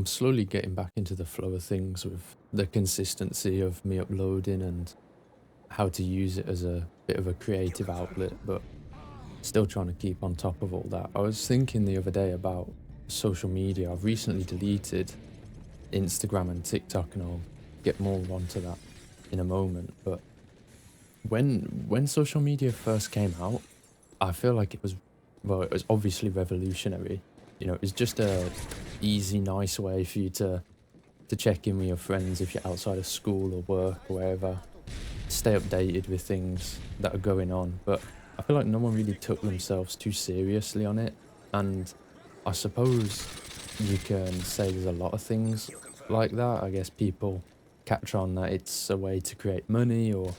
I'm slowly getting back into the flow of things with the consistency of me uploading and how to use it as a bit of a creative outlet, but still trying to keep on top of all that. I was thinking the other day about social media. I've recently deleted Instagram and TikTok, and I'll get more onto that in a moment. But when social media first came out, I feel like it was obviously revolutionary. It was just a easy, nice way for you to check in with your friends if you're outside of school or work or wherever, stay updated with things that are going on. But I feel like no one really took themselves too seriously on it. And I suppose you can say there's a lot of things like that. I guess people catch on that it's a way to create money or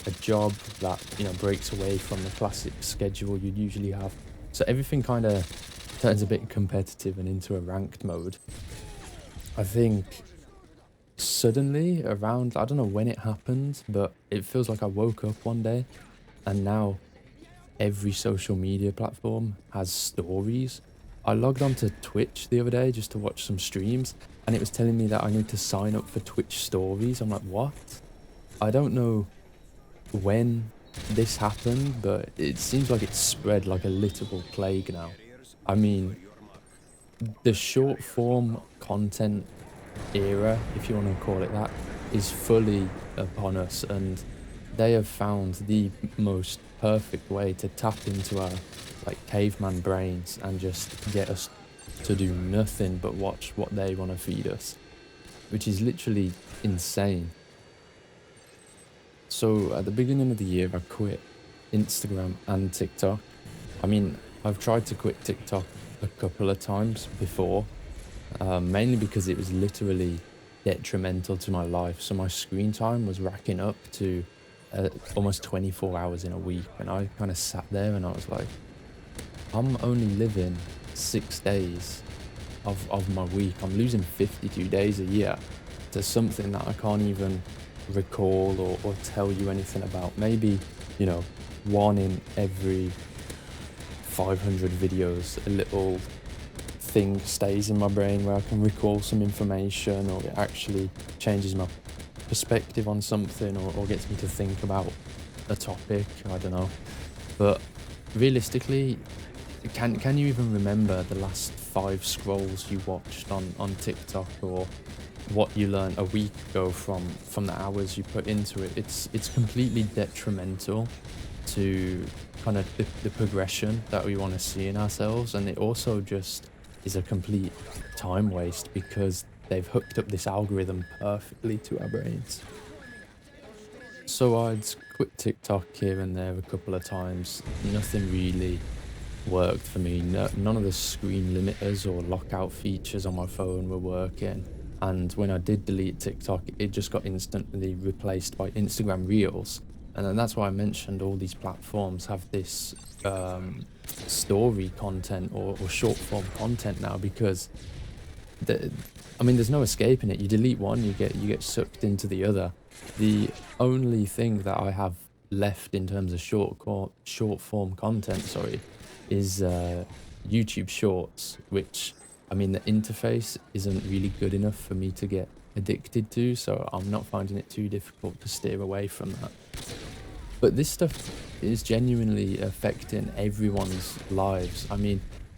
a job that, breaks away from the classic schedule you'd usually have. So everything kind of turns a bit competitive and into a ranked mode. I think suddenly around, I don't know when it happened, but it feels like I woke up one day and now every social media platform has stories. I logged onto Twitch the other day just to watch some streams, and it was telling me that I need to sign up for Twitch stories. I'm like, what? I don't know when this happened, but it seems like it's spread like a literal plague now. I mean, the short form content era, if you want to call it that, is fully upon us, and they have found the most perfect way to tap into our caveman brains and just get us to do nothing but watch what they want to feed us, which is literally insane. So at the beginning of the year, I quit Instagram and TikTok. I mean, I've tried to quit TikTok a couple of times before, mainly because it was literally detrimental to my life. So my screen time was racking up to almost 24 hours in a week. And I kind of sat there and I was like, I'm only living 6 days of my week. I'm losing 52 days a year to something that I can't even recall or tell you anything about. Maybe, one in every 500 videos, a little thing stays in my brain where I can recall some information, or it actually changes my perspective on something, or gets me to think about a topic. I don't know. But realistically, can you even remember the last 5 scrolls you watched on TikTok, or what you learned a week ago from the hours you put into it? It's completely detrimental to kind of the progression that we want to see in ourselves, and it also just is a complete time waste because they've hooked up this algorithm perfectly to our brains. So I'd quit TikTok here and there a couple of times. Nothing really worked for me. None of the screen limiters or lockout features on my phone were working. And when I did delete TikTok, it just got instantly replaced by Instagram Reels. And then that's why I mentioned all these platforms have this story content or short form content now, because there's no escaping it. You delete one, you get sucked into the other. The only thing that I have left in terms of short form content, is YouTube Shorts, which, the interface isn't really good enough for me to get addicted to, so I'm not finding it too difficult to steer away from that. But this stuff is genuinely affecting everyone's lives.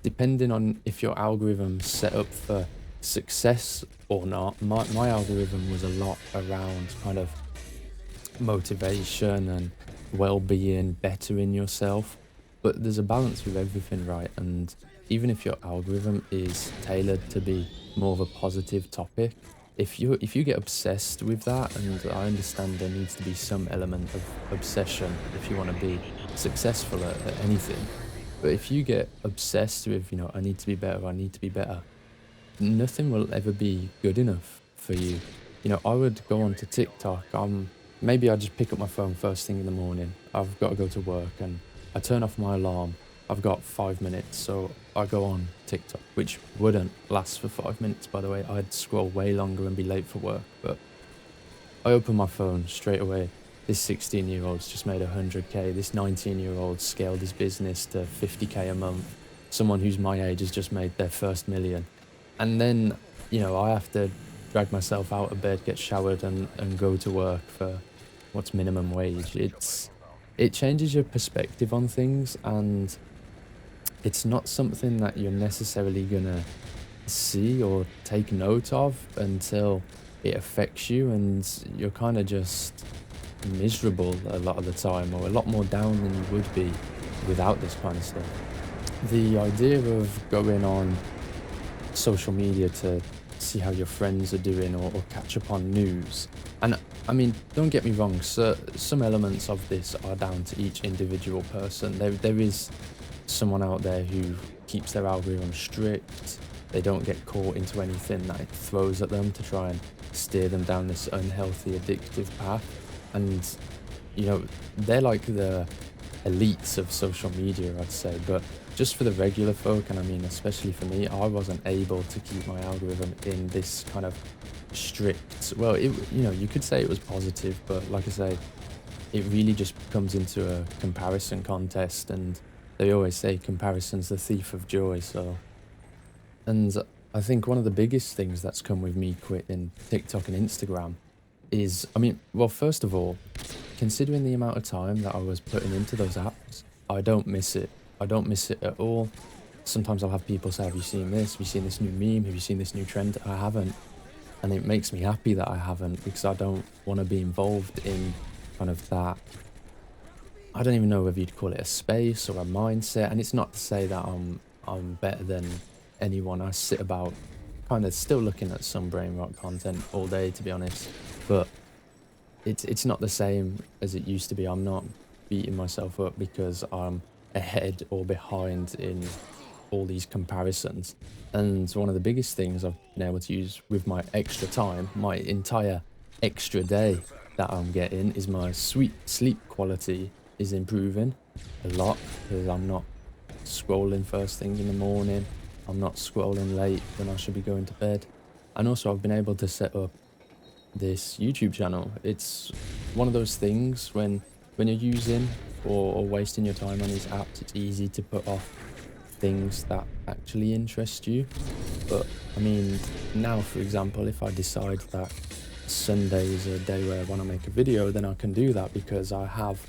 Depending on if your algorithm's set up for success or not, my algorithm was a lot around kind of motivation and well-being, bettering yourself. But there's a balance with everything, right? And even if your algorithm is tailored to be more of a positive topic, if you get obsessed with that, and I understand there needs to be some element of obsession if you want to be successful at anything, but if you get obsessed with, I need to be better, nothing will ever be good enough for you. I would go onto TikTok. Maybe I just pick up my phone first thing in the morning. I've got to go to work and I turn off my alarm. I've got 5 minutes, so I go on TikTok, which wouldn't last for 5 minutes, by the way. I'd scroll way longer and be late for work. But I open my phone straight away. This 16-year-old's just made 100k. This 19-year-old scaled his business to 50k a month. Someone who's my age has just made their first million. And then you know, I have to drag myself out of bed, get showered, and go to work for what's minimum wage. It changes your perspective on things, and it's not something that you're necessarily gonna see or take note of until it affects you, and you're kind of just miserable a lot of the time, or a lot more down than you would be without this kind of stuff. The idea of going on social media to see how your friends are doing, or catch up on news. And I mean, don't get me wrong, so, some elements of this are down to each individual person. There is someone out there who keeps their algorithm strict. They don't get caught into anything that it throws at them to try and steer them down this unhealthy, addictive path. And, you know, they're like the elites of social media, I'd say. But just for the regular folk, and I mean, especially for me, I wasn't able to keep my algorithm in this kind of strict, well, you know, you could say it was positive, but like I say, it really just comes into a comparison contest, and they always say comparison's the thief of joy. So, and I think one of the biggest things that's come with me quitting TikTok and Instagram is, I mean, well, first of all, considering the amount of time that I was putting into those apps, I don't miss it. I don't miss it at all. Sometimes I'll have people say, have you seen this? Have you seen this new meme? Have you seen this new trend? I haven't. And it makes me happy that I haven't, because I don't want to be involved in kind of that. I don't even know whether you'd call it a space or a mindset. And it's not to say that I'm better than anyone. I sit about kind of still looking at some brain rot content all day, to be honest. But it's not the same as it used to be. I'm not beating myself up because I'm ahead or behind in all these comparisons. And one of the biggest things I've been able to use with my extra time, my entire extra day that I'm getting, is my sweet sleep quality is improving a lot, because I'm not scrolling first thing in the morning. I'm not scrolling late when I should be going to bed. And also I've been able to set up this YouTube channel. It's one of those things when you're using or wasting your time on these apps, it's easy to put off things that actually interest you. But I mean, now for example, if I decide that Sunday is a day where I want to make a video, then I can do that because I have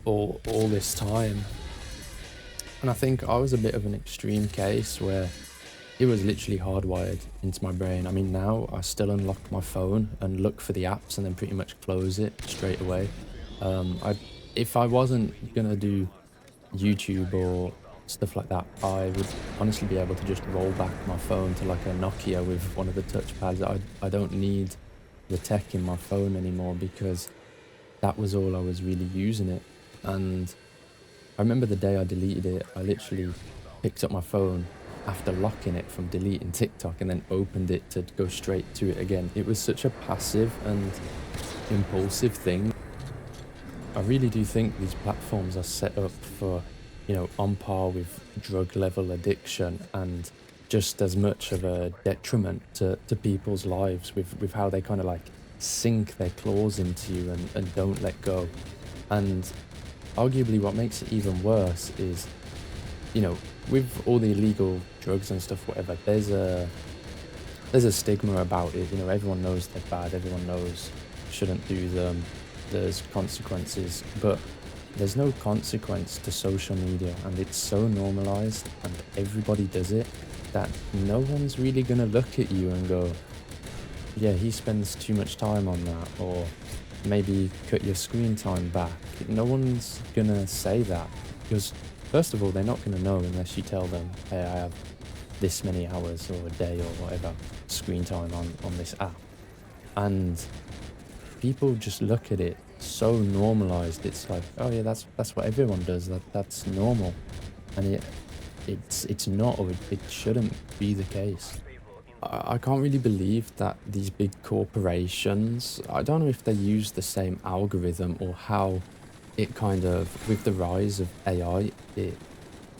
all this time. And I think I was a bit of an extreme case where it was literally hardwired into my brain. I mean, now I still unlock my phone and look for the apps and then pretty much close it straight away. If I wasn't gonna do YouTube or stuff like that, I would honestly be able to just roll back my phone to like a Nokia with one of the touchpads. I don't need the tech in my phone anymore, because that was all I was really using it. And I remember the day I deleted it, I literally picked up my phone after locking it from deleting TikTok and then opened it to go straight to it again. It was such a passive and impulsive thing. I really do think these platforms are set up for, you know, on par with drug level addiction, and just as much of a detriment to people's lives with how they kind of like sink their claws into you and don't let go. And arguably what makes it even worse is, you know, with all the illegal drugs and stuff, whatever, there's a stigma about it. You know, everyone knows they're bad, everyone knows shouldn't do them, there's consequences, but there's no consequence to social media, and it's so normalized and everybody does it that no one's really gonna look at you and go, yeah, he spends too much time on that, or maybe cut your screen time back. No one's gonna say that, because first of all, they're not gonna know unless you tell them, hey, I have this many hours or a day or whatever screen time on this app. And people just look at it so normalized. It's like, oh yeah, that's what everyone does. That's normal, and it's not, or it shouldn't be the case. I can't really believe that these big corporations, I don't know if they use the same algorithm or how it kind of, with the rise of AI, it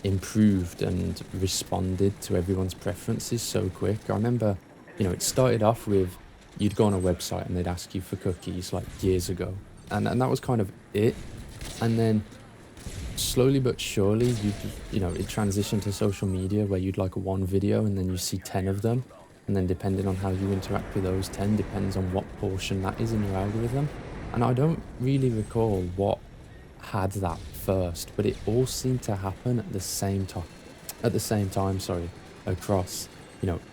improved and responded to everyone's preferences so quick. I remember, you know, it started off with you'd go on a website and they'd ask you for cookies like years ago. And that was kind of it. And then slowly but surely, you know, it transitioned to social media where you'd like one video and then you see 10 of them. and then depending on how you interact with those 10 depends on what portion that is in your algorithm. And I don't really recall what had that first, but it all seemed to happen at the same time. At the same time, sorry, across,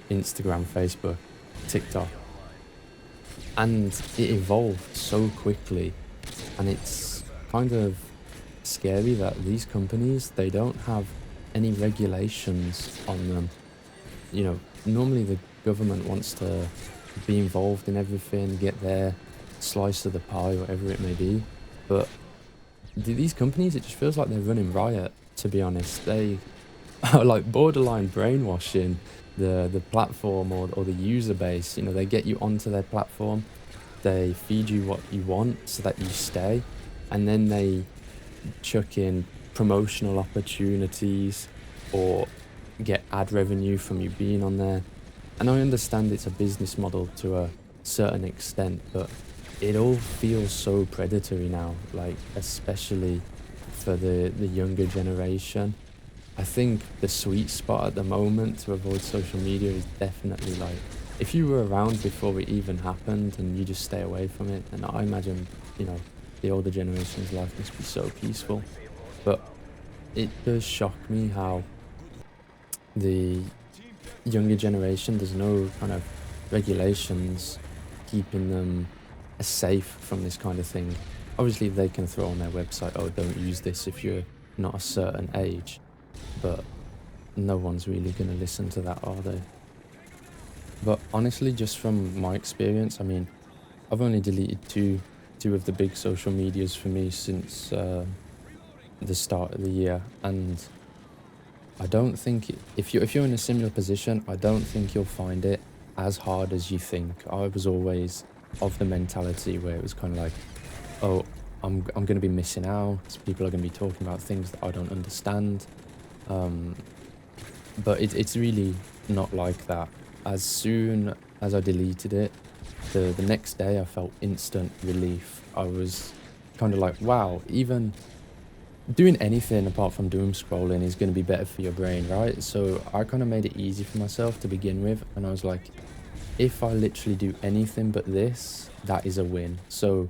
Instagram, Facebook, TikTok, and it evolved so quickly, and it's kind of scary that these companies, they don't have any regulations on them. Normally the government wants to be involved in everything, get their slice of the pie, whatever it may be, but these companies, it just feels like they're running riot, to be honest. They are like borderline brainwashing the platform or the user base. They get you onto their platform, they feed you what you want so that you stay, and then they chuck in promotional opportunities or get ad revenue from you being on there. And I understand it's a business model to a certain extent, but it all feels so predatory now, like especially for the younger generation. I think the sweet spot at the moment to avoid social media is definitely like, if you were around before it even happened and you just stay away from it, then I imagine, the older generation's life must be so peaceful. But it does shock me how the younger generation, there's no kind of regulations keeping them safe from this kind of thing. Obviously, they can throw on their website, oh, don't use this if you're not a certain age, but no one's really going to listen to that, are they? But honestly, just from my experience, I mean, I've only deleted two of the big social medias for me since the start of the year, and I don't think if you're in a similar position, I don't think you'll find it as hard as you think. I was always of the mentality where it was kind of like, oh, I'm going to be missing out. People are going to be talking about things that I don't understand. But it's really not like that. As soon as I deleted it, the next day I felt instant relief. I was kind of like, wow, even doing anything apart from doom scrolling is going to be better for your brain, right? So I kind of made it easy for myself to begin with, and I was like, if I literally do anything but this, that is a win. So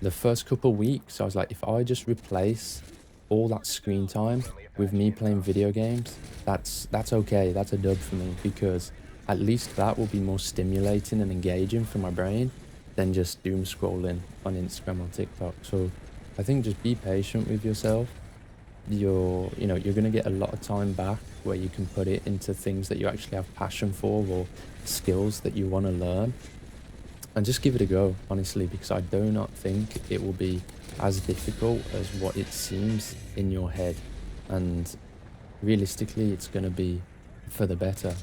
the first couple weeks, I was like, if I just replace all that screen time with me playing video games, that's okay. That's a dub for me, because at least that will be more stimulating and engaging for my brain than just doom scrolling on Instagram or TikTok. So I think just be patient with yourself. You're going to get a lot of time back where you can put it into things that you actually have passion for or skills that you want to learn. And just give it a go, honestly, because I do not think it will be as difficult as what it seems in your head. And realistically, it's going to be for the better.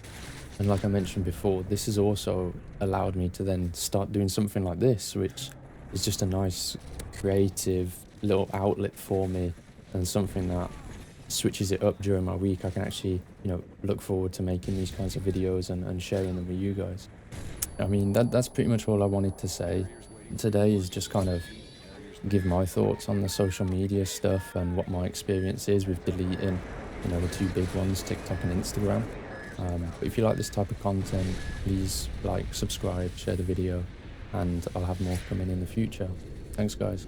And like I mentioned before, this has also allowed me to then start doing something like this, which is just a nice creative little outlet for me, and something that switches it up during my week. I can actually, look forward to making these kinds of videos and sharing them with you guys. I mean, that's pretty much all I wanted to say. Today is just kind of give my thoughts on the social media stuff and what my experience is with deleting, the two big ones, TikTok and Instagram. But if you like this type of content, please like, subscribe, share the video, and I'll have more coming in the future. Thanks, guys.